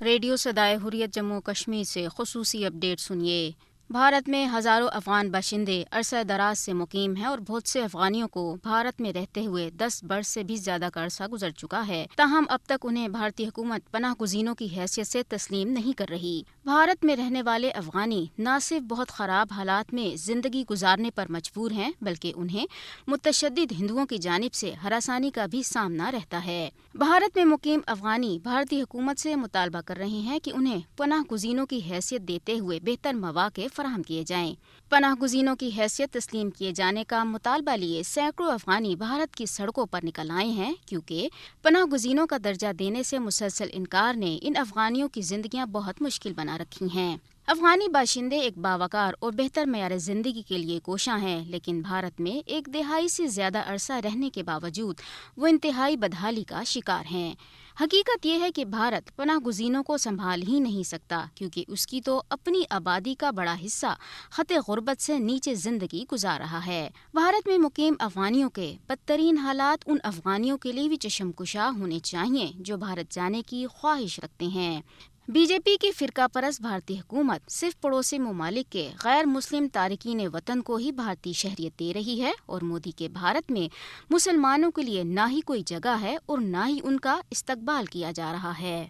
Radio صدائے حریت جموں کشمیر سے خصوصی اپڈیٹ سنیے۔ بھارت میں ہزاروں افغان باشندے عرصہ دراز سے مقیم ہیں اور بہت سے افغانیوں کو بھارت میں رہتے ہوئے 10 برس سے بھی زیادہ کا عرصہ گزر چکا ہے، تاہم اب تک انہیں بھارتی حکومت پناہ گزینوں کی حیثیت سے تسلیم نہیں کر رہی۔ بھارت میں رہنے والے افغانی نہ صرف بہت خراب حالات میں زندگی گزارنے پر مجبور ہیں بلکہ انہیں متشدد ہندوؤں کی جانب سے ہراسانی کا بھی سامنا رہتا ہے۔ بھارت میں مقیم افغانی بھارتی حکومت سے مطالبہ کر رہے ہیں کہ انہیں پناہ گزینوں کی حیثیت دیتے ہوئے بہتر مواقع فراہم کیے جائیں۔ پناہ گزینوں کی حیثیت تسلیم کیے جانے کا مطالبہ لیے سینکڑوں افغانی بھارت کی سڑکوں پر نکل آئے ہیں، کیونکہ پناہ گزینوں کا درجہ دینے سے مسلسل انکار نے ان افغانیوں کی زندگیاں بہت مشکل بنا رکھی ہیں۔ افغانی باشندے ایک باوقار اور بہتر معیار زندگی کے لیے کوشاں ہیں، لیکن بھارت میں ایک دہائی سے زیادہ عرصہ رہنے کے باوجود وہ انتہائی بدحالی کا شکار ہیں۔ حقیقت یہ ہے کہ بھارت پناہ گزینوں کو سنبھال ہی نہیں سکتا، کیونکہ اس کی تو اپنی آبادی کا بڑا حصہ خط غربت سے نیچے زندگی گزار رہا ہے۔ بھارت میں مقیم افغانیوں کے بدترین حالات ان افغانیوں کے لیے بھی چشم کشا ہونے چاہئیں جو بھارت جانے کی خواہش رکھتے ہیں۔ بی جے پی کی فرقہ پرست بھارتی حکومت صرف پڑوسی ممالک کے غیر مسلم تارکین وطن کو ہی بھارتی شہریت دے رہی ہے، اور مودی کے بھارت میں مسلمانوں کے لیے نہ ہی کوئی جگہ ہے اور نہ ہی ان کا استقبال کیا جا رہا ہے۔